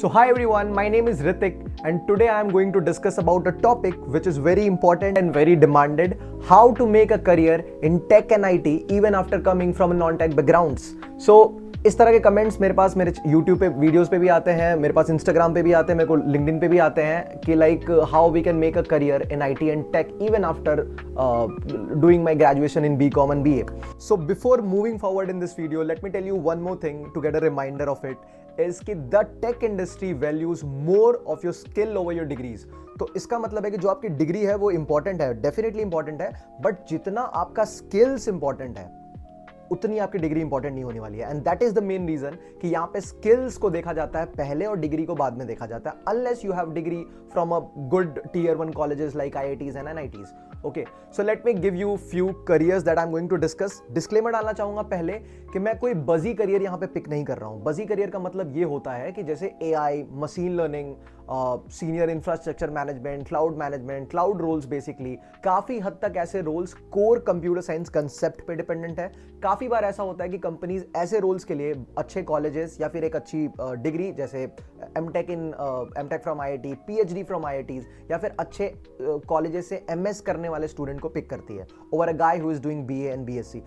So hi everyone, my name is Ritik and today I am going to discuss about a topic which is very important and very demanded, how to make a career in tech and IT even after coming from non-tech backgrounds. So इस तरह के comments मेरे पास मेरे YouTube पे videos पे भी आते हैं, मेरे पास Instagram पे भी आते हैं, मेरे को LinkedIn पे भी आते हैं कि like how we can make a career in IT and tech even after doing my graduation in BCom and BA. So before moving forward in this video, let me tell you one more thing to get a reminder of it is कि the tech industry values more of your skill over your degrees. तो इसका मतलब है कि जो आपकी degree है वो इंपॉर्टेंट है, डेफिनेटली इंपॉर्टेंट है, बट जितना आपका स्किल्स इंपॉर्टेंट है उतनी आपकी डिग्री इंपॉर्टेंट नहीं होने वाली है. And that is the main reason कि यहाँ पे स्किल्स को देखा जाता है पहले और डिग्री को बाद में देखा जाता है, unless you have degree from a good tier 1 colleges like IITs and NITs. Okay, so let me give you few careers that I'm going to discuss. Disclaimer डालना चाहूंगा पहले कि मैं कोई बजी करियर यहाँ पे पिक नहीं कर रहा हूँ. बजी करियर का मतलब ये होता है कि जैसे AI, machine learning, senior infrastructure management, cloud roles, basically काफी हद तक ऐसे roles core computer science concept पे डिपेंडेंट है. काफी बार ऐसा होता है कि कंपनीज ऐसे रोल्स के लिए अच्छे कॉलेजेस या फिर एक अच्छी डिग्री जैसे MTech from IIT, PhD from IITs या फिर अच्छे कॉलेजेस से MS करने वाले स्टूडेंट को पिक करती है over a guy who is doing BA and BSc.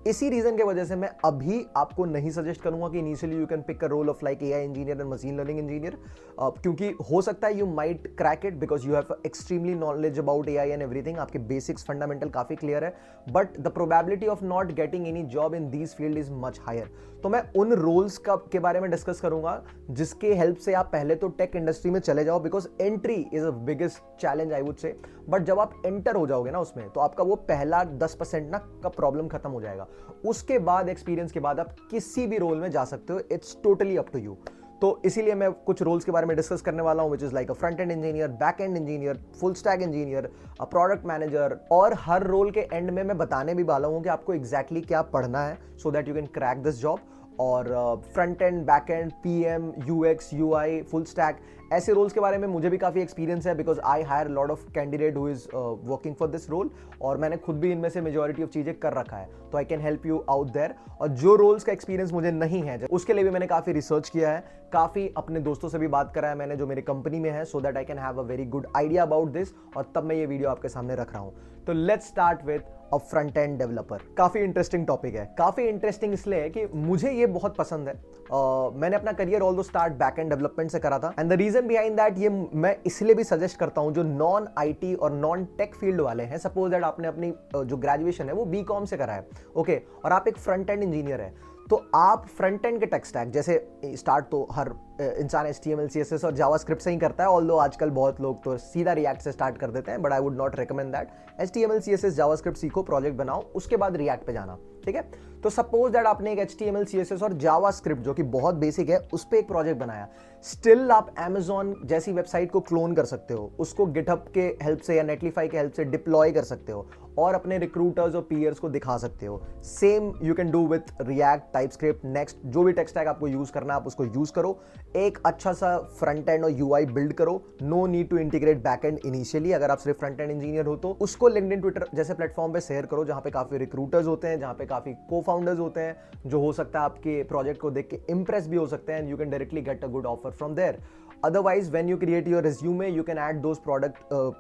इसी रीजन के वजह से मैं अभी आपको नहीं सजेस्ट करूंगा कि initially you can pick a role of like AI engineer and machine learning engineer, क्योंकि हो सकता है you might crack it because you have extremely knowledge about AI and everything, आपके बेसिक्स फंडामेंटल काफी क्लियर है, but the probability of not getting any job in these field is much higher. तो मैं उन रोल्स के बारे में discuss करूंगा जिसके हेल्प से आप पहले तो टेक इंडस्ट्री में चले जाओ, because entry is a biggest challenge I would से. बट जब आप एंटर हो जाओगे ना उसमें तो आपका वो पहला 10% ना का प्रॉब्लम खत्म हो जाएगा. उसके बाद एक्सपीरियंस के बाद आप किसी भी रोल में जा सकते हो. It's totally up to you. तो इसीलिए मैं कुछ रोल्स के बारे में डिस्कस करने वाला हूं, which is like a front end engineer, back and engineer, full stack engineer, a product manager. और हर रोल के एंड में मैं बताने भी वाला हूं कि आपको एग्जैक्टली क्या पढ़ना है so that you can crack this job. और front end, back end, PM, UX, UI, full stack, ऐसे रोल्स के बारे में मुझे भी काफ़ी एक्सपीरियंस है because I hire lot of candidate who is working for this role, और मैंने खुद भी इनमें से मेजॉरिटी ऑफ चीज़ें कर रखा है, तो I can help you out there. और जो रोल्स का एक्सपीरियंस मुझे नहीं है उसके लिए भी मैंने काफ़ी रिसर्च किया है, काफ़ी अपने दोस्तों से भी बात करा है मैंने जो मेरे कंपनी में है, so that I can have a very good idea about this, और तब मैं ये वीडियो आपके सामने रख रहा हूँ. तो let's start with a front end developer. काफी इंटरेस्टिंग टॉपिक है. काफी इंटरेस्टिंग इसलिए है कि मुझे ये बहुत पसंद है. मैंने अपना career although start back end development से करा था, and the reason behind that ये मैं इसलिए भी सजेस्ट करता हूं जो नॉन IT और नॉन टेक फील्ड वाले हैं. सपोज दैट आपने अपनी जो ग्रेजुएशन है वो BCom से करा है, ओके, और आप एक फ्रंट एंड इंजीनियर है, तो आप फ्रंट एंड के टेक स्टैक जैसे स्टार्ट तो हर इंसान HTML, CSS और जावास्क्रिप्ट से ही करता है, ऑल्दो आजकल बहुत लोग तो सीधा रिएक्ट से स्टार्ट कर देते हैं, but I would not recommend that. HTML, CSS, JavaScript सीखो, प्रोजेक्ट बनाओ, उसके बाद रिएक्ट पे जाना, ठीक है. तो सपोज दैट आपने एक HTML, CSS और जावास्क्रिप्ट जो कि बहुत बेसिक है उस पर एक प्रोजेक्ट बनाया, स्टिल आप Amazon जैसी वेबसाइट को क्लोन कर सकते हो, उसको GitHub के हेल्प से या Netlify के हेल्प से डिप्लॉय कर सकते हो और अपने रिक्रूटर्स और पीयर्स को दिखा सकते हो. Same you can do with react, TypeScript, next, जो भी टेक स्टैक आपको यूज करना है आप उसको यूज करो. एक अच्छा सा फ्रंट एंड और UI बिल्ड करो. No need to integrate back end initially. अगर आप सिर्फ फ्रंट एंड इंजीनियर हो तो उसको LinkedIn, ट्विटर जैसे प्लेटफॉर्म पे शेयर करो जहां पे काफी रिक्रूटर्स होते हैं, जहां पे काफी को-फाउंडर्स होते हैं जो हो सकता है आपके प्रोजेक्ट को देख के इंप्रेस भी हो सकते हैं, and you can directly get a good offer from there. Otherwise, when you create your resume, you can add those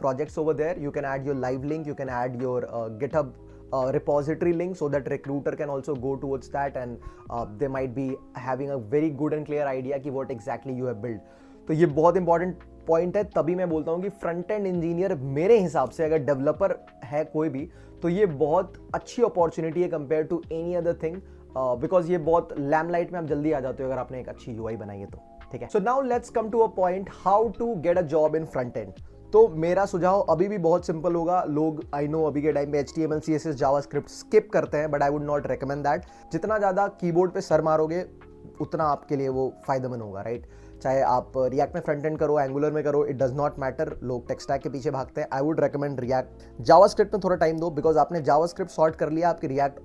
projects over there. You can add your live link. You can add your GitHub repository link so that recruiter can also go towards that, and they might be having a very good and clear idea कि what exactly you have built. तो ये बहुत important point है. तभी मैं बोलता हूँ कि फ्रंट एंड इंजीनियर मेरे हिसाब से अगर डेवलपर है कोई भी तो ये बहुत अच्छी अपॉर्चुनिटी है compare to any other thing, because ये बहुत लैमलाइट में आप जल्दी आ जाते हो अगर आपने एक अच्छी UI बनाई है तो, ठीक है. So now let's come to a point, how to get a job in front end. तो मेरा सुझाव अभी भी बहुत सिंपल होगा. लोग आई नो अभी के टाइम में HTML, CSS, जावास्क्रिप्ट स्किप करते हैं, but I would not recommend that. जितना ज़्यादा कीबोर्ड पे सर मारोगे उतना आपके लिए वो फायदेमंद होगा, राइट. चाहे आप रिएक्ट में फ्रंट एंड करो, एंगुलर में करो, इट डज नॉट मैटर. लोग टेक स्टैक के पीछे भागते हैं. I would recommend react. JavaScript में थोड़ा टाइम दो, बिकॉज आपने जावास्क्रिप्ट सॉर्ट कर लिया, आपकी रिएक्ट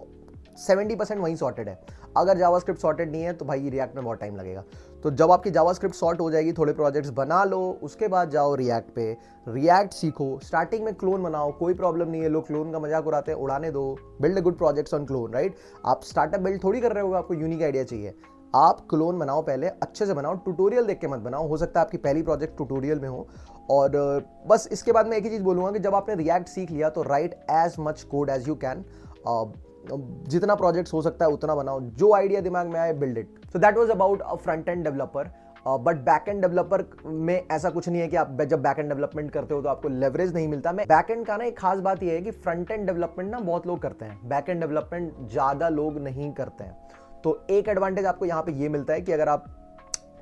70% वहीं सॉर्टेड है. अगर जावास्क्रिप्ट सॉर्टेड नहीं है तो भाई रिएक्ट में बहुत टाइम लगेगा. तो जब आपकी जावास्क्रिप्ट सॉर्ट हो जाएगी, थोड़े प्रोजेक्ट्स बना लो, उसके बाद जाओ रिएक्ट पे, रिएक्ट सीखो. स्टार्टिंग में क्लोन बनाओ, कोई प्रॉब्लम नहीं है. लोग क्लोन का मजाक उड़ाते हैं, उड़ाने दो. Build a good projects on clone, right. आप स्टार्टअप बिल्ड थोड़ी कर रहे हो, आपको यूनिक आइडिया चाहिए. आप क्लोन बनाओ, पहले अच्छे से बनाओ, ट्यूटोरियल देख के मत बनाओ। हो सकता है आपकी पहली प्रोजेक्ट ट्यूटोरियल में हो। और बस इसके बाद मैं एक ही चीज़ बोलूँगा कि जब आपने रिएक्ट सीख लिया तो write as much code as you can. जितना प्रोजेक्ट्स हो सकता है उतना बनाओ, जो आइडिया दिमाग में आए build it. So that was about a front end developer. But back end developer में ऐसा कुछ नहीं है कि आप जब बैक एंड डेवलपमेंट करते हो तो आपको लेवरेज नहीं मिलता। मैं बैक एंड का ना एक खास बात यह है कि फ्रंट एंड डेवलपमेंट ना बहुत लोग करते हैं, बैक एंड डेवलपमेंट ज़्यादा लोग नहीं करते हैं। तो एक एडवांटेज आपको यहाँ पे ये मिलता है कि अगर आप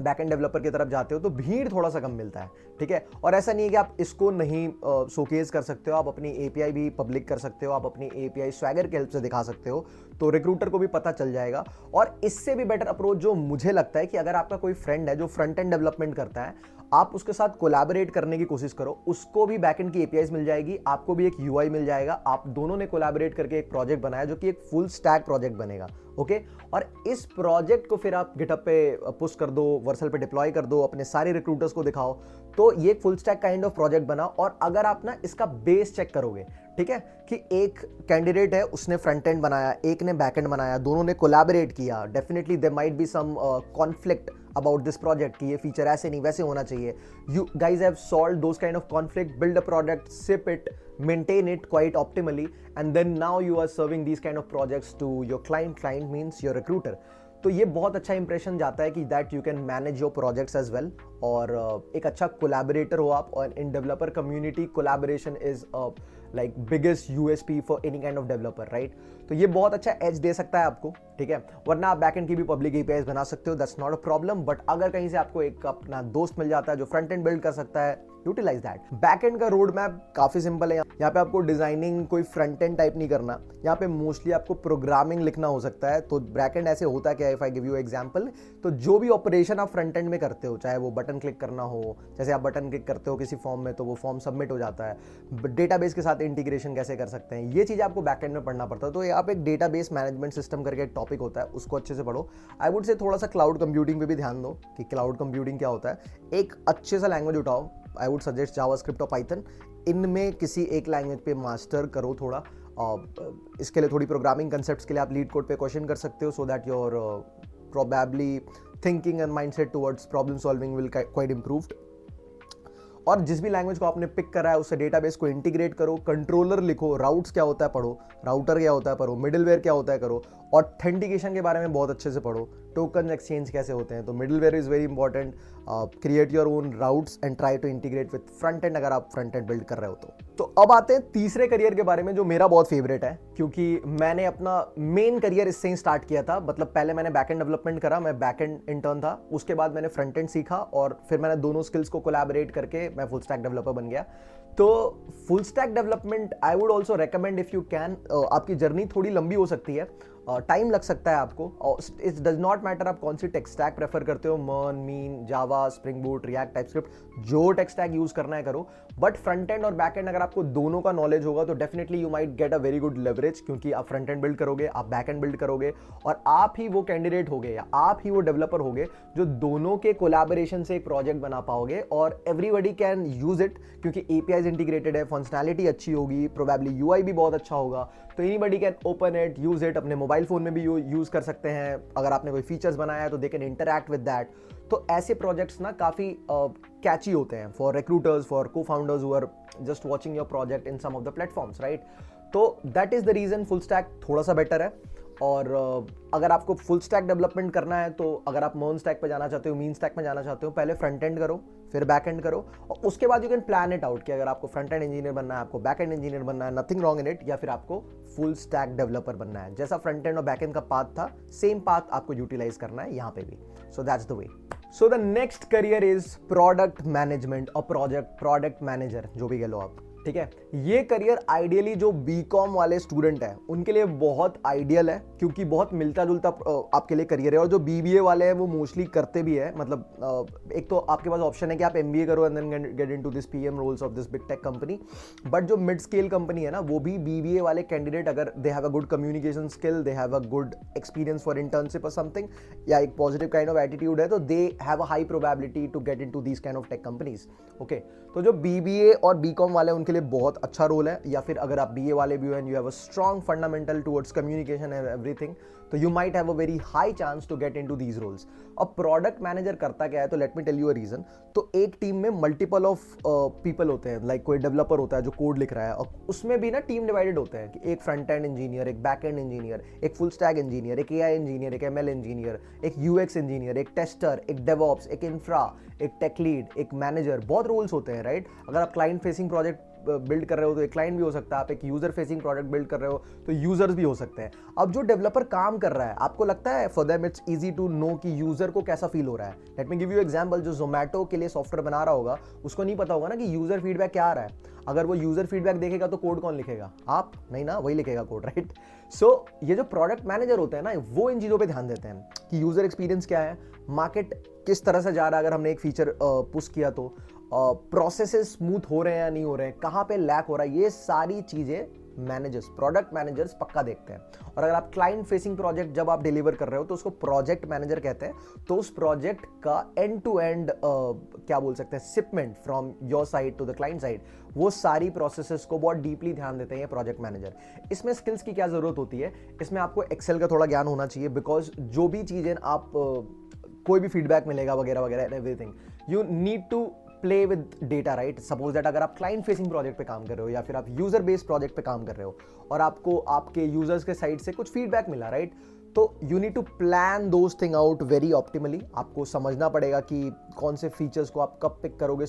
बैक एंड डेवलपर की तरफ जाते हो तो भीड़ थोड़ा सा कम मिलता है, ठीक है। और ऐसा नहीं है कि आप इसको नहीं शोकेस कर सकते हो, आप अपनी एपीआई भी पब्लिक कर सकते हो, आप अपनी एपीआई स्वैगर की हेल्प से दिखा सकते हो, तो रिक्रूटर को भी पता चल जाएगा। और इससे भी बेटर अप्रोच जो मुझे लगता है कि अगर आपका कोई फ्रेंड है जो फ्रंट एंड डेवलपमेंट करता है, आप उसके साथ कोलैबोरेट करने की कोशिश करो, उसको भी बैकएंड की एपीआईज मिल जाएगी, आपको भी एक यूआई मिल जाएगा, आप दोनों ने कोलैबोरेट करके एक प्रोजेक्ट बनाया जो कि एक फुल स्टैक प्रोजेक्ट बनेगा, ओके। और इस प्रोजेक्ट को फिर आप गिटहब पे पुश कर दो, वर्सल पे डिप्लॉय कर दो, अपने सारे रिक्रूटर्स को दिखाओ, तो ये एक full stack kind of project बना। और अगर आप ना इसका बेस चेक करोगे, ठीक है, कि एक कैंडिडेट है उसने फ्रंट एंड बनाया, एक ने बैक एंड बनाया, दोनों ने कोलैबोरेट किया, definitely there might be some conflict about this project कि ये फीचर ऐसे नहीं वैसे होना चाहिए। You guys have solved those kind of conflict, build a product, ship it, maintain it quite optimally, and then now you are serving these kind of projects to your client means your recruiter। तो ये बहुत अच्छा impression जाता है कि that you can manage your projects as well, और एक अच्छा कोलैबोरेटर हो आप। और in developer community collaboration is like biggest USP for any kind of developer, right. तो ये बहुत अच्छा एज दे सकता है आपको, ठीक है। वरना आप बैकएंड की भी पब्लिक एपीआईज बना सकते हो, that's not a problem. But अगर कहीं से आपको एक अपना दोस्त मिल जाता है जो फ्रंट एंड बिल्ड कर सकता है, यूटिलाइज दैट। बैकएंड का रोड मैप काफी सिंपल है। यहाँ पे आपको डिजाइनिंग कोई फ्रंट एंड टाइप नहीं करना, यहाँ पे मोस्टली आपको प्रोग्रामिंग लिखना हो सकता है। तो बैकएंड ऐसे होता है क्या, if I give you example, तो जो भी ऑपरेशन आप फ्रंट एंड में करते हो, चाहे वो बटन क्लिक करना हो, जैसे आप बटन क्लिक करते हो किसी फॉर्म में तो वो फॉर्म सबमिट हो जाता है, डेटाबेस के साथ इंटीग्रेशन कैसे कर सकते हैं, ये चीज़ आपको बैकएंड में पढ़ना पड़ता है। तो यहाँ पे एक डेटाबेस मैनेजमेंट सिस्टम करके एक टॉपिक होता है, उसको अच्छे से पढ़ो। आई वुड से थोड़ा सा क्लाउड कंप्यूटिंग पे भी ध्यान दो कि क्लाउड कंप्यूटिंग क्या होता है। एक अच्छे सा लैंग्वेज उठाओ, आई वुड सजेस्ट जावास्क्रिप्ट और पाइथन, इनमें किसी एक लैंग्वेज पे मास्टर करो थोड़ा। इसके लिए थोड़ी प्रोग्रामिंग कंसेप्ट्स के लिए आप लीड कोड पे क्वेश्चन कर सकते हो, so that your probably thinking and mindset towards problem solving will quite improved. और जिस भी लैंग्वेज को आपने पिक करा है उससे डेटाबेस को इंटीग्रेट करो, कंट्रोलर लिखो, राउट्स क्या होता है पढ़ो, राउटर क्या होता है पढ़ो, मिडिलवेयर क्या होता है करो, ऑथेंटिकेशन के बारे में बहुत अच्छे से पढ़ो, टोकन एक्सचेंज कैसे होते हैं। तो middleware is very important, create your own routes and try to integrate with front end, अगर आप फ्रंट एंड बिल्ड कर रहे हो तो अब आते हैं तीसरे करियर के बारे में जो मेरा बहुत फेवरेट है, क्योंकि मैंने अपना मेन करियर इससे ही स्टार्ट किया था। मतलब पहले मैंने बैक एंड डेवलपमेंट करा, मैं बैक एंड इंटर्न था, उसके बाद मैंने फ्रंट एंड सीखा और फिर मैंने दोनों स्किल्स को कोलैबोरेट करके मैं फुल स्टैक डेवलपर बन गया। तो full stack development I would also recommend if you can. आपकी जर्नी थोड़ी लंबी हो सकती है, टाइम लग सकता है आपको, इट डज नॉट मैटर आप कौन सी टेक स्टैक प्रेफर करते हो, मर्न, मीन, जावा, स्प्रिंग बूट, रिएक्ट, टाइपस्क्रिप्ट, जो टेक स्टैक यूज करना है करो। बट फ्रंट एंड और बैक एंड अगर आपको दोनों का नॉलेज होगा तो definitely you might get a very good leverage, क्योंकि आप फ्रंट एंड बिल्ड करोगे, आप बैक एंड बिल्ड करोगे, और आप ही वो कैंडिडेट होगे या आप ही वो डेवलपर होगे जो दोनों के कोलैबोरेशन से एक प्रोजेक्ट बना पाओगे, और एवरीबडी कैन यूज इट, क्योंकि एपीआईज इंटीग्रेटेड है, फंक्शनैलिटी अच्छी होगी, प्रोबेबली यूआई भी बहुत अच्छा होगा, तो anybody can open it, use it, अपने मोबाइल फोन में भी यूज कर सकते हैं। अगर आपने कोई फीचर्स बनाया है तो they can interact with that. तो ऐसे प्रोजेक्ट्स ना काफी कैची होते हैं for recruiters, for cofounders who are just watching your project in some of the platforms, right. तो that is the reason full stack थोड़ा सा बेटर है। और अगर आपको फुल स्टैक डेवलपमेंट करना है तो अगर आप मर्न स्टैक पे जाना चाहते हो, मीन स्टैक में जाना चाहते हो, पहले फ्रंट एंड करो, फिर बैक एंड करो, और उसके बाद you can plan it out कि अगर आपको फ्रंट एंड इंजीनियर बनना है, आपको बैक एंड इंजीनियर बनना है, नथिंग रॉन्ग इन इट, या फिर आपको फुल स्टैक डेवलपर बनना है। जैसा फ्रंट एंड और बैक एंड का पाथ था, सेम पाथ आपको यूटिलाइज करना है यहाँ पे भी। So that's the way. So the next career is product management और प्रोडक्ट मैनेजर, जो भी कह लो आप, ठीक है। ये करियर आइडियली जो बीकॉम वाले स्टूडेंट हैं उनके लिए बहुत आइडियल है, क्योंकि बहुत मिलता जुलता आपके लिए करियर है। और जो बीबीए वाले हैं वो मोस्टली करते भी है, मतलब एक तो आपके पास ऑप्शन है कि आप एमबीए करो and then get into this PM roles of this big tech company. But जो मिड स्केल कंपनी है ना, वो भी बीबीए वाले कैंडिडेट, अगर they have a good communication skill, they have a good experience for internship और something, या एक पॉजिटिव काइंड ऑफ एटीट्यूड है, तो they have a high probability to get into these kind of tech companies, okay. तो जो BBA और BCom वाले उनके लिए बहुत अच्छा रोल है। या फिर अगर आप बीए वाले भी हो and you have a strong fundamental towards communication and everything, तो you might have a very high chance to get into these roles. अब प्रोडक्ट मैनेजर करता क्या है, तो let me tell you a reason. तो एक टीम में multiple of people होते हैं, लाइक कोई डेवलपर होता है जो कोड लिख रहा है, और उसमें भी ना टीम डिवाइडेड होते हैं कि एक फ्रंट एंड इंजीनियर, एक बैक एंड इंजीनियर, एक फुल स्टैक इंजीनियर, एक एआई इंजीनियर, एक एमएल इंजीनियर, एक यूएक्स इंजीनियर, एक टेस्टर, एक डेवऑप्स, एक इंफ्रा, एक टेक लीड, एक मैनेजर. बहुत रोल्स होते हैं, राइट? अगर आप क्लाइंट फेसिंग प्रोजेक्ट बिल्ड कर रहे हो तो एक क्लाइंट भी हो सकता है, आप एक यूजर फेसिंग प्रोडक्ट बिल्ड कर रहे हो तो यूजर्स भी हो सकते हैं. अब जो डेवलपर काम कर रहा है, आपको लगता है for them it's easy to know कि यूजर को कैसा फील हो रहा है. Let me give you example. जो जोमेटो के लिए सॉफ्टवेयर बना रहा होगा, उसको नहीं पता होगा ना कि यूजर फीडबैक क्या आ रहा है. अगर वो यूजर फीडबैक देखेगा तो कोड कौन लिखेगा? आप नहीं ना, वही लिखेगा कोड, राइट? सो ये जो प्रोडक्ट मैनेजर होते हैं ना, वो इन चीजों पे ध्यान देते हैं कि यूजर एक्सपीरियंस क्या है, मार्केट किस तरह से जा रहा है, अगर हमने एक फीचर पुश किया तो प्रोसेसेस स्मूथ हो रहे हैं या नहीं हो रहे हैं, कहाँ पे लैक हो रहा है, ये सारी चीजें मैनेजर्स, प्रोडक्ट मैनेजर्स पक्का देखते हैं. और अगर आप क्लाइंट फेसिंग प्रोजेक्ट जब आप डिलीवर कर रहे हो तो उसको प्रोजेक्ट मैनेजर कहते हैं. तो उस प्रोजेक्ट का एंड टू एंड क्या बोल सकते हैं, shipment from your side to the client side, वो सारी प्रोसेसेस को बहुत डीपली ध्यान देते हैं ये प्रोजेक्ट मैनेजर. इसमें स्किल्स की क्या जरूरत होती है? इसमें आपको एक्सेल का थोड़ा ज्ञान होना चाहिए, बिकॉज जो भी चीजें आप कोई भी फीडबैक मिलेगा वगैरह वगैरह everything, you need to play with data, right? Suppose that अगर आप क्लाइंट फेसिंग प्रोजेक्ट पे काम कर रहे हो या फिर आप यूजर बेस्ड प्रोजेक्ट पे काम कर रहे हो और आपको आपके यूजर्स के साइड से कुछ फीडबैक मिला, राइट? तो you need to plan those thing out very optimally. आपको समझना पड़ेगा कि कौन से फीचर्स को आप कब पिक करोगे.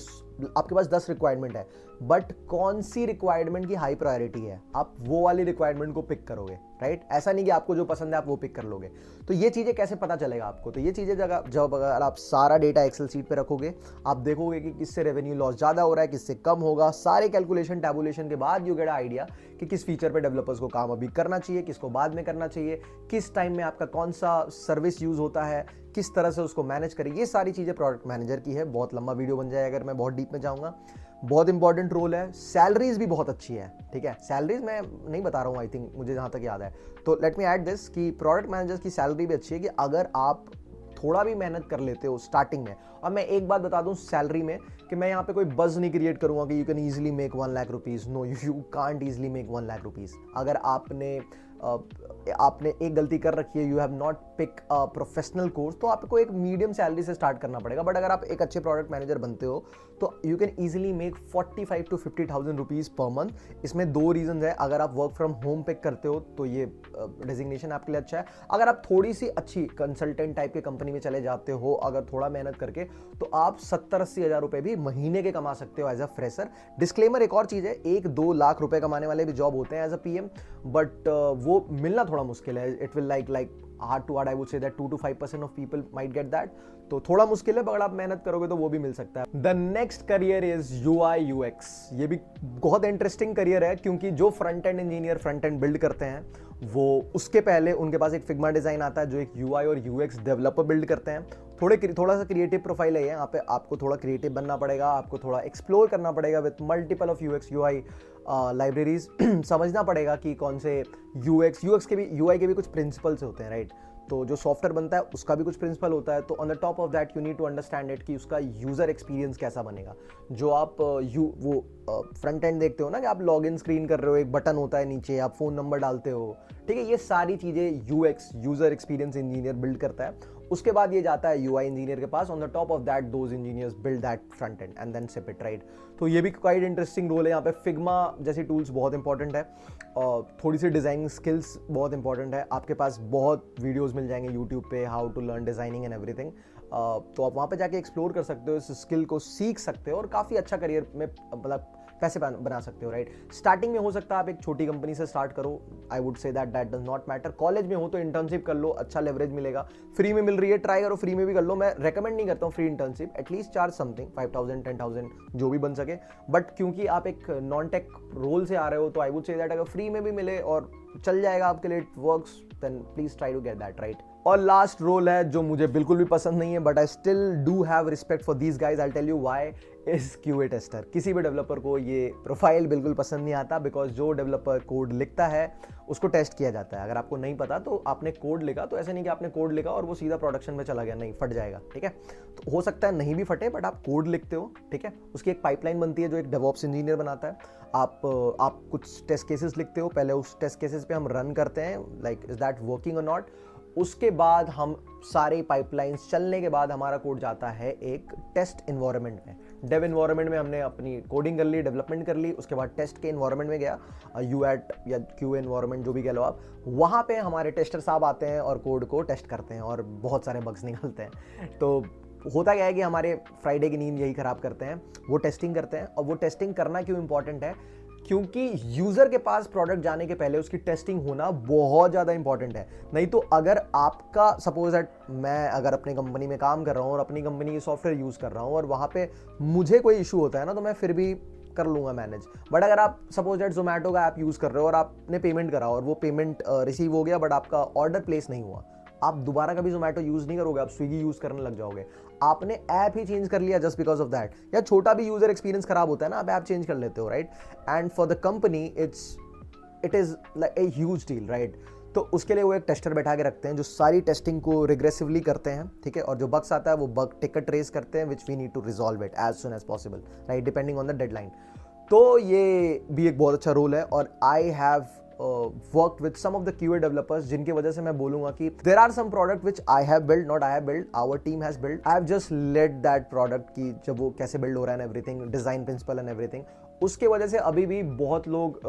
आपके पास 10 रिक्वायरमेंट है, बट कौन सी रिक्वायरमेंट की हाई प्रायोरिटी है, आप वो वाली रिक्वायरमेंट को पिक करोगे, राइट? ऐसा नहीं कि आपको जो पसंद है आप वो पिक कर लोगे. तो ये चीजें कैसे पता चलेगा आपको? तो ये चीजें जब अगर आप सारा डेटा एक्सेल शीट पे रखोगे, आप देखोगे कि किससे रेवेन्यू लॉस ज्यादा हो रहा है, किससे कम होगा. सारे कैलकुलेशन टैबुलेशन के बाद यू गेट आइडिया कि किस फीचर पे डेवलपर्स को काम अभी करना चाहिए, किसको बाद में करना चाहिए, किस टाइम में आपका कौन सा सर्विस यूज होता है, किस तरह से उसको मैनेज करें. ये सारी चीजें प्रोडक्ट मैनेजर की है. बहुत लंबा वीडियो बन जाएगा अगर मैं बहुत डीप में जाऊंगा. बहुत इंपॉर्टेंट रोल है. सैलरीज भी बहुत अच्छी है, ठीक है? सैलरीज मैं नहीं बता रहा हूँ, आई थिंक मुझे जहां तक याद है. तो लेट मी ऐड दिस कि प्रोडक्ट मैनेजर्स की सैलरी भी अच्छी है कि अगर आप थोड़ा भी मेहनत कर लेते हो स्टार्टिंग में. और मैं एक बात बता दूं सैलरी में, कि मैं यहाँ पे कोई बज नहीं क्रिएट करूंगा कि you can easily make 1 lakh rupees. No, you can't easily make 1 lakh rupees. अगर आपने एक गलती कर रखी है, you have not pick a professional course, तो आपको एक मीडियम सैलरी से स्टार्ट करना पड़ेगा. बट अगर आप एक अच्छे प्रोडक्ट मैनेजर बनते हो तो you can easily make 45 to 50,000 rupees per month. इसमें 2 रीजन है. अगर आप वर्क फ्रॉम होम पिक करते हो तो ये डेजिग्नेशन आपके लिए अच्छा है. अगर आप थोड़ी सी अच्छी कंसल्टेंट टाइप की कंपनी में चले जाते हो, अगर थोड़ा मेहनत करके, तो आप 70-80 हज़ार रुपए भी महीने के कमा सकते हो एज अ फ्रेशर. डिस्क्लेमर एक और चीज है, 1-2 लाख रुपए कमाने वाले भी जॉब होते हैं एज अ पीएम, बट वो मिलना थोड़ा मुश्किल है. It will like hard to hard, I would say that 2 to 5% of people might get that. तो थोड़ा मुश्किल है, अगर आप मेहनत करोगे तो वो भी मिल सकता है. The next career is UI UX. ये भी बहुत इंटरेस्टिंग करियर है, क्योंकि जो front end engineer front end build करते हैं, वो उसके पहले उनके पास एक फिग्मा डिजाइन आता है जो एक UI और UX डेवलपर बिल्ड करते हैं. थोड़ा सा क्रिएटिव प्रोफाइल है यहाँ पे. आपको थोड़ा क्रिएटिव बनना पड़ेगा, आपको थोड़ा एक्सप्लोर करना पड़ेगा with multiple of UX UI libraries. समझना पड़ेगा कि कौन से UX के भी UI के भी कुछ प्रिंसिपल्स होते हैं, राइट? तो जो सॉफ्टवेयर बनता है उसका भी कुछ प्रिंसिपल होता है. तो on the top of that you need to understand it कि उसका यूजर एक्सपीरियंस कैसा बनेगा. जो आप वो फ्रंट एंड देखते हो ना, कि आप लॉग इन स्क्रीन कर रहे हो, एक बटन होता है नीचे, आप फोन नंबर डालते हो, ठीक है? ये सारी चीजें UX user experience engineer build करता है. उसके बाद ये जाता है UI इंजीनियर के पास. On the top of that those engineers build that front end and then ship it, right? तो ये भी क्वाइट इंटरेस्टिंग रोल है. यहाँ पे फिग्मा जैसी टूल्स बहुत इंपॉर्टेंट है, और थोड़ी सी डिजाइनिंग स्किल्स बहुत इंपॉर्टेंट है. आपके पास बहुत वीडियोस मिल जाएंगे यूट्यूब पे, how to learn designing and everything. तो आप वहाँ पे जाके एक्सप्लोर कर सकते हो, इस स्किल को सीख सकते हो और काफ़ी अच्छा करियर में मतलब पैसे बना सकते हो, राइट? स्टार्टिंग में हो सकता है आप एक छोटी कंपनी से स्टार्ट करो. आई would say that does not matter. College में हो तो इंटर्नशिप कर लो, अच्छा लेवरेज मिलेगा. फ्री में मिल रही है, ट्राई करो, फ्री में भी कर लो. मैं रेकमेंड नहीं करता हूँ free internship. At least charge something 5,000 10,000 जो भी बन सके. बट क्योंकि आप एक नॉन टेक रोल से आ रहे हो, तो आई वुड से दैट अगर फ्री में भी मिले और चल जाएगा आपके लिए, it works, then please try to get that, right? और लास्ट रोल है जो मुझे बिल्कुल भी पसंद नहीं है, but I still do have respect for these guys. I tell you why, is QA tester. किसी भी डेवलपर को ये प्रोफाइल बिल्कुल पसंद नहीं आता, बिकॉज जो डेवलपर कोड लिखता है उसको टेस्ट किया जाता है। अगर आपको नहीं पता तो आपने कोड लिखा, तो ऐसे नहीं कि आपने कोड लिखा और वो सीधा प्रोडक्शन में चला गया, नहीं, फट जाएगा, ठीक है। तो हो सकता है नहीं भी फटे, बट आप कोड लिखते हो, ठीक है। उसकी एक पाइपलाइन बनती है जो एक डेवऑप्स इंजीनियर बनाता है। आप कुछ टेस्ट केसेस लिखते हो, पहले उस टेस्ट केसेस पे हम रन करते हैं, लाइक इज दैट वर्किंग और नॉट। उसके बाद हम सारे पाइपलाइंस चलने के बाद हमारा कोड जाता है एक टेस्ट इन्वायरमेंट में। डेव इन्वायरमेंट में हमने अपनी कोडिंग कर ली, डेवलपमेंट कर ली, उसके बाद टेस्ट के इन्वायरमेंट में गया, यूएट या क्यू इन्वायरमेंट जो भी कह लो आप। वहाँ पे हमारे टेस्टर साहब आते हैं और कोड को टेस्ट करते हैं और बहुत सारे बग्स निकलते हैं। तो होता क्या है कि हमारे फ्राइडे की नींद यही खराब करते हैं, वो टेस्टिंग करते हैं। और वो टेस्टिंग करना क्यों इंपॉर्टेंट है? क्योंकि यूजर के पास प्रोडक्ट जाने के पहले उसकी टेस्टिंग होना बहुत ज़्यादा इंपॉर्टेंट है। नहीं तो अगर आपका सपोज दैट मैं अगर अपनी कंपनी में काम कर रहा हूँ और अपनी कंपनी की सॉफ्टवेयर यूज़ कर रहा हूँ और वहाँ पे मुझे कोई इशू होता है ना, तो मैं फिर भी कर लूँगा मैनेज। बट अगर आप सपोज दैट जोमेटो का ऐप यूज़ कर रहे हो और आपने पेमेंट करा और वो पेमेंट रिसीव हो गया बट आपका ऑर्डर प्लेस नहीं हुआ, आप दोबारा कभी जोमेटो यूज़ नहीं करोगे, आप स्विगी यूज़ करने लग जाओगे। आपने ऐप ही चेंज कर लिया जस्ट बिकॉज ऑफ दैट। या छोटा भी यूजर एक्सपीरियंस खराब होता है ना, आप ऐप चेंज कर लेते हो, right. And for the company it is like a huge deal, right. तो उसके लिए वो एक टेस्टर बैठा के रखते हैं जो सारी टेस्टिंग को रिग्रेसिवली करते हैं, ठीक है। और जो बग्स आता है वो बग टिकट रेस करते हैं, which we need to resolve it as soon as possible, right, depending on the deadline. तो ये भी एक बहुत अच्छा रोल है। और I have worked with some of the QA developers जिनकी वजह से मैं बोलूंगा कि there are some product which I have built, not I have built, our team has built. I have just led that product कि जब वो कैसे build हो रहा है and everything, design principle and everything, उसके वजह से अभी भी बहुत लोग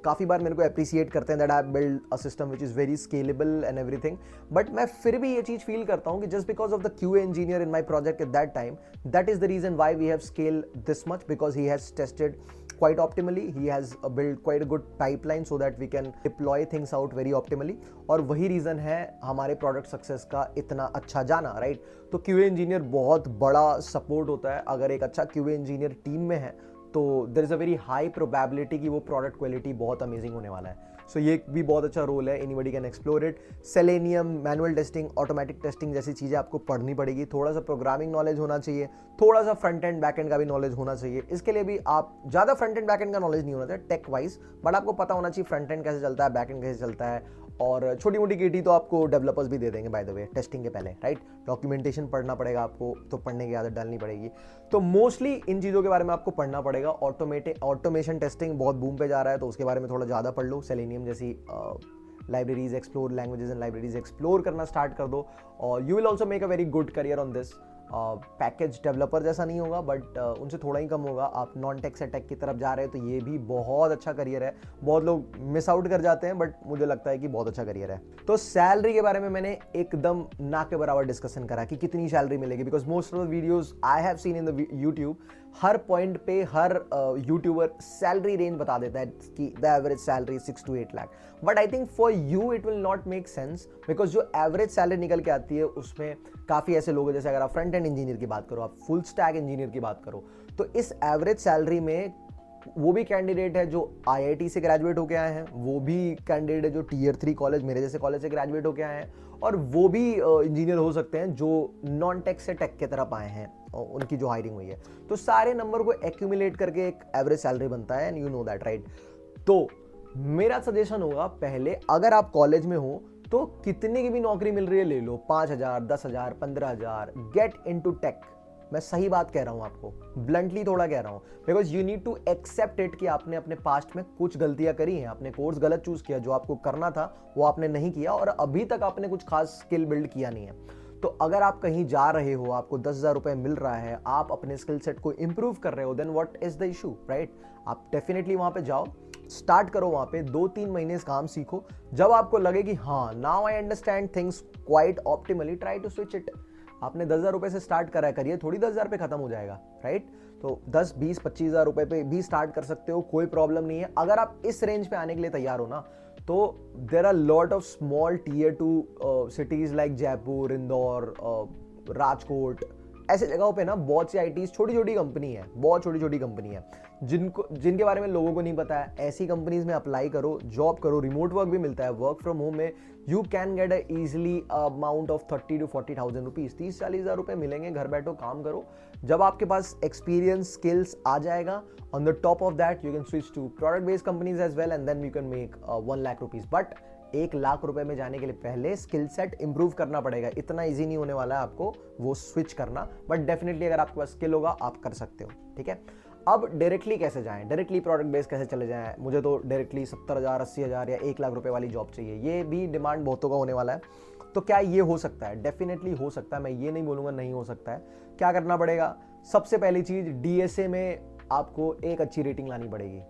काफ़ी बार मेरे को अप्रिसिएट करते हैं that I build a system which is very scalable and everything. But मैं फिर भी ये चीज़ फील करता हूँ कि just because of the QA engineer in my project at that time, that is the reason why we have scale this much, because he has tested quite optimally, he has built quite a good pipeline so that we can deploy things out very optimally। और वही reason है हमारे product success का इतना अच्छा जाना, right. तो QA engineer बहुत बड़ा सपोर्ट होता है। अगर एक अच्छा क्यूए इंजीनियर टीम में है तो there is a very high probability कि वो प्रोडक्ट क्वालिटी बहुत अमेजिंग होने वाला है। सो ये भी बहुत अच्छा रोल है, anybody can explore it. Selenium, manual testing, automatic testing जैसी चीज़ें आपको पढ़नी पड़ेगी। थोड़ा सा प्रोग्रामिंग नॉलेज होना चाहिए, थोड़ा सा फ्रंट एंड बैक एंड का भी नॉलेज होना चाहिए। इसके लिए भी आप ज़्यादा फ्रंट एंड बैक एंड का नॉलेज नहीं होना चाहिए टेक वाइज, बट आपको पता होना चाहिए फ्रंट एंड कैसे चलता है, बैक एंड कैसे चलता है। और छोटी मोटी कीटी तो आपको डेवलपर्स भी दे देंगे बाय द वे टेस्टिंग के पहले, राइट। डॉक्यूमेंटेशन पढ़ना पड़ेगा आपको, तो पढ़ने की आदत डालनी पड़ेगी। तो मोस्टली इन चीज़ों के बारे में आपको पढ़ना पड़ेगा। ऑटोमेशन टेस्टिंग बहुत बूम पे जा रहा है, तो उसके बारे में थोड़ा ज़्यादा पढ़ लो। सेलेनियम जैसी libraries explore, languages and libraries explore करना स्टार्ट कर दो, और you will also make a very good career on this. Package developer जैसा नहीं होगा, बट उनसे थोड़ा ही कम होगा। आप नॉन टेक से टेक की तरफ जा रहे हैं, तो ये भी बहुत अच्छा करियर है। बहुत लोग मिस आउट कर जाते हैं, बट मुझे लगता है कि बहुत अच्छा करियर है। तो सैलरी के बारे में मैंने एकदम ना के बराबर डिस्कशन करा कि कितनी सैलरी मिलेगी, because most of the videos I have seen in the YouTube, her point पे हर यूट्यूबर सैलरी रेंज बता देता है कि the average salary 6 to 8 lakh. But I think for you it will not make sense, because जो average salary निकल के आती है उसमें काफ़ी ऐसे लोग हैं, जैसे अगर आप फ्रंट एंड इंजीनियर की बात करो, आप फुल स्टैक इंजीनियर की बात करो, तो इस एवरेज सैलरी में वो भी कैंडिडेट है जो आईआईटी से ग्रेजुएट होके आए हैं, वो भी कैंडिडेट है जो टियर 3 कॉलेज, मेरे जैसे कॉलेज से ग्रेजुएट होके आए हैं, और वो भी इंजीनियर हो सकते हैं जो नॉन टेक से टेक की तरफ आए हैं, उनकी जो हायरिंग हुई है। तो सारे नंबर को एक्यूमुलेट करके एक एवरेज सैलरी बनता है, and you know that, right. तो मेरा सजेशन होगा, पहले अगर आप कॉलेज में हो तो कितने की भी नौकरी मिल रही है ले लो, 5,000, 10,000, 15,000, गेट इनटू टेक। मैं सही बात कह रहा हूं आपको, ब्लंटली थोड़ा कह रहा हूं, because you need to accept it कि आपने अपने पास्ट में कुछ गलतियां करी हैं, आपने कोर्स गलत चूज किया, जो आपको करना था वो आपने नहीं किया, और अभी तक आपने कुछ खास स्किल बिल्ड किया नहीं है। तो अगर आप कहीं जा रहे हो, आपको 10,000 रुपए मिल रहा है, आप अपने स्किल सेट को इंप्रूव कर रहे हो, then what is the issue, right. आप डेफिनेटली वहां पे जाओ, स्टार्ट करो, वहां पे 2-3 महीने काम सीखो। जब आपको लगे कि हाँ now I understand things quite optimally, try to switch it. आपने 10,000 रुपए से स्टार्ट करा है, करिए थोड़ी 10,000 पे खत्म हो जाएगा, राइट। तो 10, 20, 25,000 रुपए पे भी स्टार्ट कर सकते हो, कोई प्रॉब्लम नहीं है। अगर आप इस रेंज पे आने के लिए तैयार हो ना, तो there are lot of small tier 2 cities like Jaipur, Indore, Rajkot, ऐसे जगहों पे ना बहुत सी आईटीज छोटी छोटी कंपनी है, बहुत छोटी छोटी कंपनी है जिनके बारे में लोगों को नहीं पता है। ऐसी कंपनीज में अप्लाई करो, जॉब करो, रिमोट वर्क भी मिलता है, वर्क फ्रॉम होम में you can get easily amount of 30 to 40,000 rupees. 30-40,000 रुपए मिलेंगे, घर बैठो काम करो। जब आपके पास एक्सपीरियंस स्किल्स आ जाएगा, on the top of that you can switch to product based companies as well and then you can make 1 lakh rupees. But 1 lakh रुपए में जाने के लिए पहले स्किल सेट इंप्रूव करना पड़ेगा। इतना इजी नहीं होने वाला है आपको वो स्विच करना, बट डेफिनेटली अगर आपके पास स्किल होगा आप कर सकते हो, ठीक है। अब डायरेक्टली कैसे जाएं, डायरेक्टली प्रोडक्ट बेस कैसे चले जाएं? मुझे तो डायरेक्टली 70,000, 80,000 या 1 लाख रुपए वाली जॉब चाहिए, ये भी डिमांड बहुतों का होने वाला है। तो क्या ये हो सकता है? डेफिनेटली हो सकता है, मैं ये नहीं बोलूंगा नहीं हो सकता है। क्या करना पड़ेगा? सबसे पहली चीज, डीएसए में आपको एक अच्छी रेटिंग लानी पड़ेगी।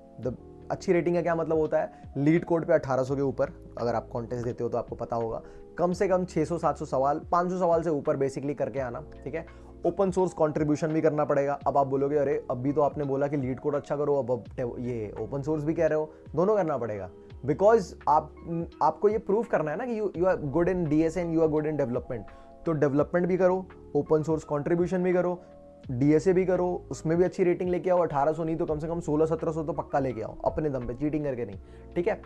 अच्छी रेटिंग का क्या मतलब होता है? लीड कोड पे 1800 के ऊपर, अगर आप कॉन्टेस्ट देते हो तो आपको पता होगा, कम से कम 600-700 सवाल, 500 सवाल से ऊपर बेसिकली करके आना, ठीक है। ओपन सोर्स कंट्रीब्यूशन भी करना पड़ेगा। अब आप बोलोगे अरे अभी तो आपने बोला कि लीड कोड अच्छा करो, अब ये ओपन सोर्स भी कह रहे हो, दोनों करना पड़ेगा। बिकॉज आपको ये प्रूव करना है ना कि you are good in DSA and you are good in development. तो डेवलपमेंट भी करो, ओपन सोर्स कंट्रीब्यूशन भी करो, डीएसए भी करो, उसमें भी अच्छी रेटिंग लेके आओ। 1800 नहीं तो कम से कम 1600-1700 तो पक्का लेके आओ अपने दम पे, चीटिंग करके नहीं, ठीक है।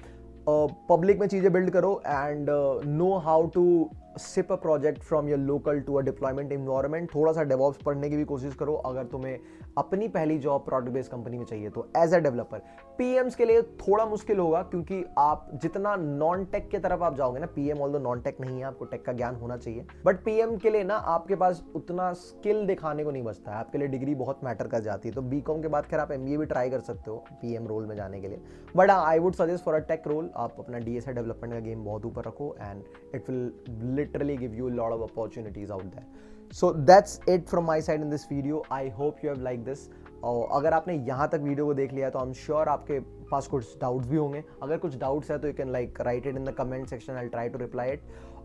पब्लिक में चीजें बिल्ड करो and know how to ship a project from your local to a deployment environment. थोड़ा सा डेवॉप्स पढ़ने की भी कोशिश करो अगर तुम्हें अपनी पहली जॉब प्रोडक्ट बेस्ड कंपनी में चाहिए तो। एज अ डेवलपर पीएम्स के लिए थोड़ा मुश्किल होगा, क्योंकि आप जितना नॉन टेक की तरफ आप जाओगे ना, पीएम ऑल्दो नॉन टेक नहीं है, आपको टेक का ज्ञान होना चाहिए, बट पीएम के लिए ना आपके पास उतना स्किल दिखाने को नहीं बचता है। आपके लिए डिग्री बहुत मैटर कर जाती है। तो बीकॉम के बाद खैर आप एमबीए भी ट्राई कर सकते हो पीएम रोल में जाने के लिए, but I would suggest for a tech role आप अपना डीएसए डेवलपमेंट का गेम बहुत ऊपर रखो and it will literally give you a lot of opportunities out there. So that's it from my side in this video. I hope you have liked this. और अगर आपने यहाँ तक वीडियो को देख लिया तो आई एम श्योर आपके पास कुछ डाउट्स भी होंगे। अगर कुछ डाउट्स है तो you can like write it in the comment section, I will try to reply it.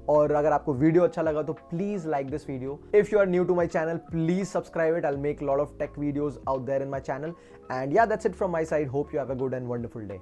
और अगर आपको वीडियो अच्छा लगा तो please like this video. If you are new to my channel please subscribe it, I will make lot of tech videos out there in my channel. And yeah, that's it from my side. Hope you have a good and wonderful day.